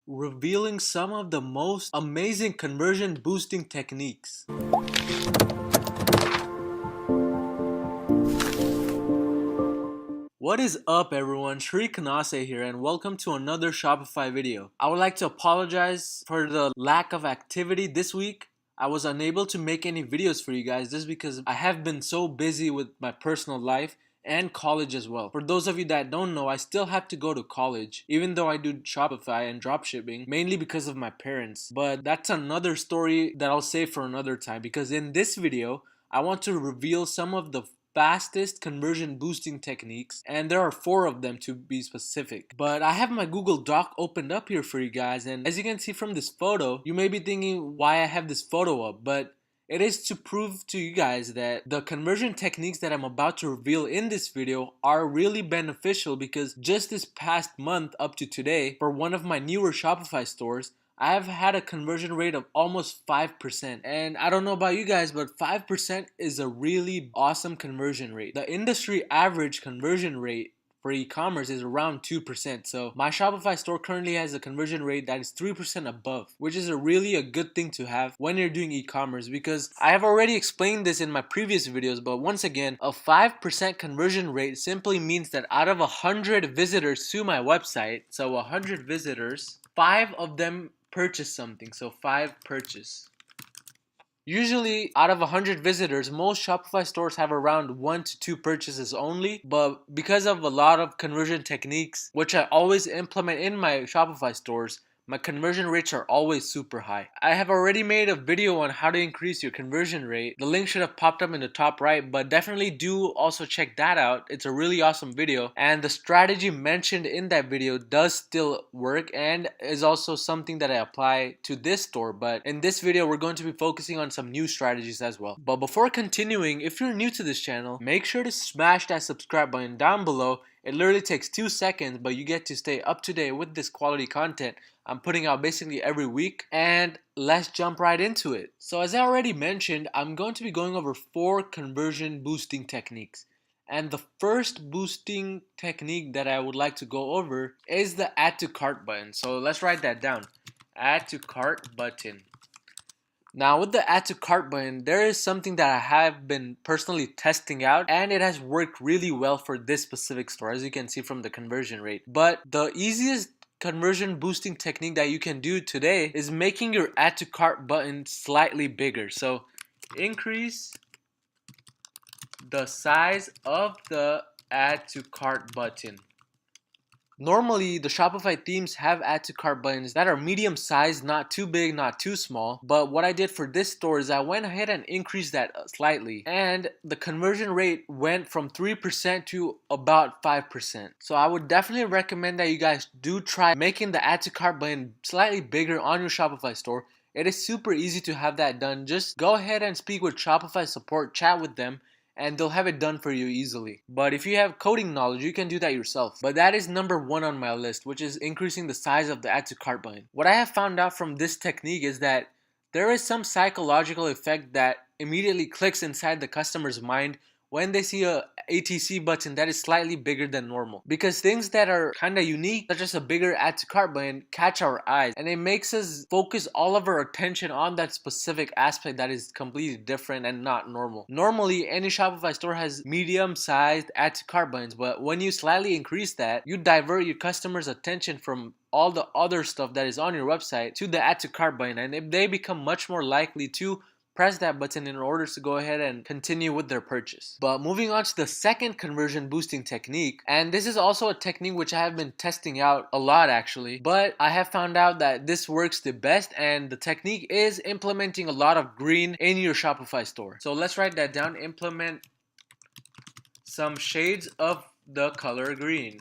revealing some of the most amazing conversion boosting techniques. What is up everyone, Sri Kanase here and welcome to another Shopify video. I would like to apologize for the lack of activity this week. I was unable to make any videos for you guys just because I have been so busy with my personal life and college as well. For those of you that don't know, I still have to go to college even though I do Shopify and dropshipping mainly because of my parents. But that's another story that I'll save for another time, because in this video I want to reveal some of the fastest conversion boosting techniques, and there are 4 of them to be specific. But I have my Google Doc opened up here for you guys, and as you can see from this photo, you may be thinking why I have this photo up, but it is to prove to you guys that the conversion techniques that I'm about to reveal in this video are really beneficial, because just this past month up to today, for one of my newer Shopify stores, I've had a conversion rate of almost 5%. And I don't know about you guys, but 5% is a really awesome conversion rate. The industry average conversion rate for e-commerce is around 2%. So my Shopify store currently has a conversion rate that is 3% above, which is a good thing to have when you're doing e-commerce, because I have already explained this in my previous videos. But once again, a 5% conversion rate simply means that out of 100 visitors to my website, so 100 visitors, 5 of them purchase something. So 5 purchase. Usually out of 100 visitors, most Shopify stores have around 1 to 2 purchases only, but because of a lot of conversion techniques which I always implement in my Shopify stores, my conversion rates are always super high. I have already made a video on how to increase your conversion rate. The link should have popped up in the top right, but definitely do also check that out. It's a really awesome video, and the strategy mentioned in that video does still work and is also something that I apply to this store. But in this video, we're going to be focusing on some new strategies as well. But before continuing, if you're new to this channel, make sure to smash that subscribe button down below. It literally takes 2 seconds, but you get to stay up to date with this quality content I'm putting out basically every week. And let's jump right into it. So as I already mentioned, I'm going to be going over 4 conversion boosting techniques. And the first boosting technique that I would like to go over is the add to cart button. So let's write that down. Add to cart button. Now with the add to cart button, there is something that I have been personally testing out, and it has worked really well for this specific store, as you can see from the conversion rate. But the easiest conversion boosting technique that you can do today is making your add to cart button slightly bigger. So increase the size of the add to cart button. Normally, the Shopify themes have add to cart buttons that are medium sized, not too big, not too small. But what I did for this store is I went ahead and increased that slightly, and the conversion rate went from 3% to about 5%. So I would definitely recommend that you guys do try making the add to cart button slightly bigger on your Shopify store. It is super easy to have that done. Just go ahead and speak with Shopify support, chat with them, and they'll have it done for you easily. But if you have coding knowledge, you can do that yourself. But that is number 1 on my list, which is increasing the size of the add to cart button. What I have found out from this technique is that there is some psychological effect that immediately clicks inside the customer's mind when they see a ATC button that is slightly bigger than normal. Because things that are kind of unique, such as a bigger add to cart button, catch our eyes, and it makes us focus all of our attention on that specific aspect that is completely different and not normal. Normally, any Shopify store has medium sized add to cart buttons, but when you slightly increase that, you divert your customers' attention from all the other stuff that is on your website to the add to cart button, and if they become much more likely to press that button in order to go ahead and continue with their purchase. But moving on to the second conversion boosting technique, and this is also a technique which I have been testing out a lot actually, but I have found out that this works the best, and the technique is implementing a lot of green in your Shopify store. So let's write that down. Implement some shades of the color green.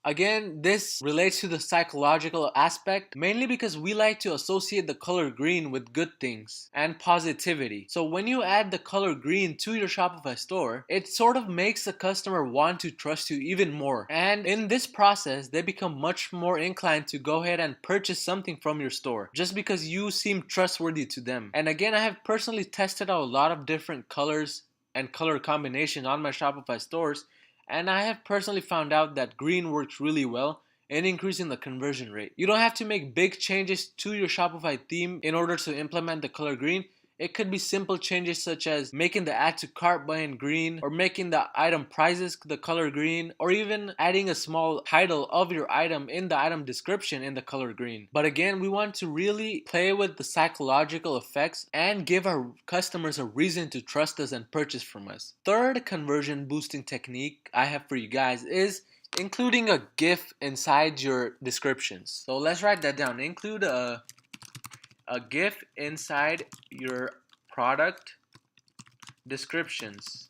Again, this relates to the psychological aspect, mainly because we like to associate the color green with good things and positivity. So when you add the color green to your Shopify store, it sort of makes the customer want to trust you even more. And in this process, they become much more inclined to go ahead and purchase something from your store just because you seem trustworthy to them. And again, I have personally tested out a lot of different colors and color combinations on my Shopify stores, and I have personally found out that green works really well. and increasing the conversion rate. You don't have to make big changes to your Shopify theme in order to implement the color green. It could be simple changes such as making the add to cart button green, or making the item prices the color green, or even adding a small title of your item in the item description in the color green. But again, we want to really play with the psychological effects and give our customers a reason to trust us and purchase from us. Third conversion boosting technique I have for you guys is including a GIF inside your descriptions. So let's write that down. Include a GIF inside your product descriptions.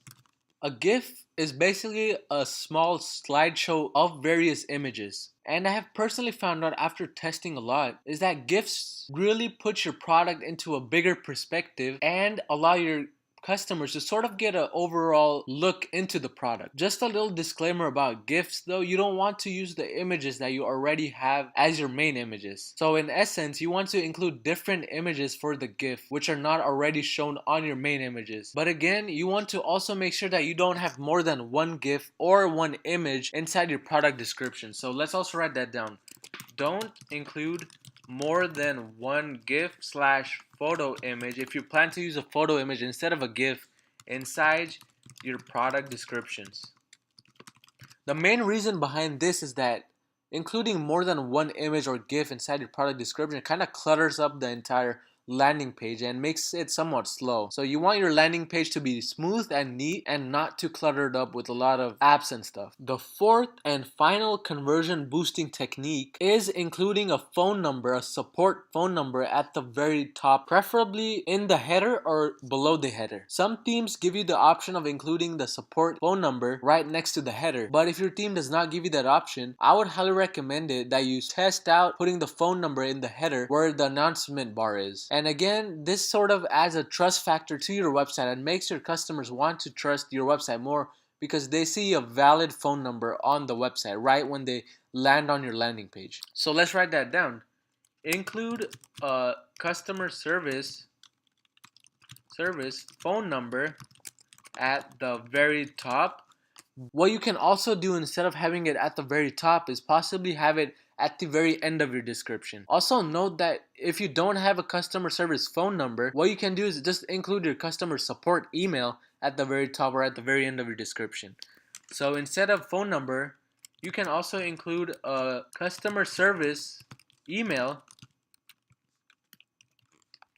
A GIF is basically a small slideshow of various images. And I have personally found out after testing a lot is that GIFs really put your product into a bigger perspective and allow your customers to sort of get an overall look into the product. Just a little disclaimer about GIFs though, you don't want to use the images that you already have as your main images. So in essence, you want to include different images for the GIF which are not already shown on your main images. But again, you want to also make sure that you don't have more than one GIF or one image inside your product description. So let's also write that down. Don't include more than one GIF slash photo image if you plan to use a photo image instead of a GIF inside your product descriptions. The main reason behind this is that including more than one image or GIF inside your product description kind of clutters up the entire landing page and makes it somewhat slow. So you want your landing page to be smooth and neat and not too cluttered up with a lot of apps and stuff. The fourth and final conversion boosting technique is including a phone number, a support phone number at the very top, preferably in the header or below the header. Some themes give you the option of including the support phone number right next to the header, but if your theme does not give you that option, I would highly recommend it that you test out putting the phone number in the header where the announcement bar is. And again, this sort of adds a trust factor to your website and makes your customers want to trust your website more because they see a valid phone number on the website right when they land on your landing page. So let's write that down. Include a customer service phone number at the very top. What you can also do instead of having it at the very top is possibly have it at the very end of your description. Also note that if you don't have a customer service phone number, what you can do is just include your customer support email at the very top or at the very end of your description. So instead of phone number, you can also include a customer service email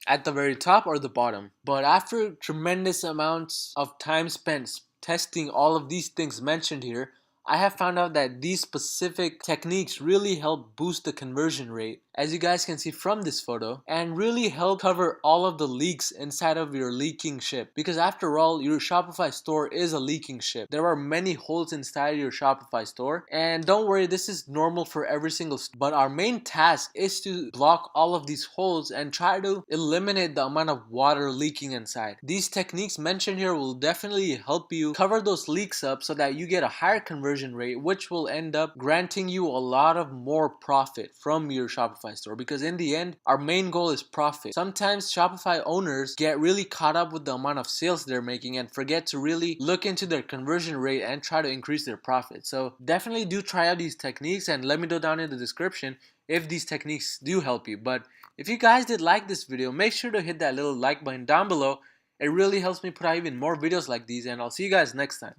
at the very top or the bottom. But after tremendous amounts of time spent testing all of these things mentioned here, I have found out that these specific techniques really help boost the conversion rate, as you guys can see from this photo, and really help cover all of the leaks inside of your leaking ship. Because after all, your Shopify store is a leaking ship. There are many holes inside your Shopify store, and don't worry, this is normal for every single store. But our main task is to block all of these holes and try to eliminate the amount of water leaking inside. These techniques mentioned here will definitely help you cover those leaks up so that you get a higher conversion rate, which will end up granting you a lot of more profit from your Shopify store, because in the end, our main goal is profit. Sometimes Shopify owners get really caught up with the amount of sales they're making and forget to really look into their conversion rate and try to increase their profit. So definitely do try out these techniques and let me know down in the description if these techniques do help you. But if you guys did like this video, make sure to hit that little like button down below. It really helps me put out even more videos like these, and I'll see you guys next time.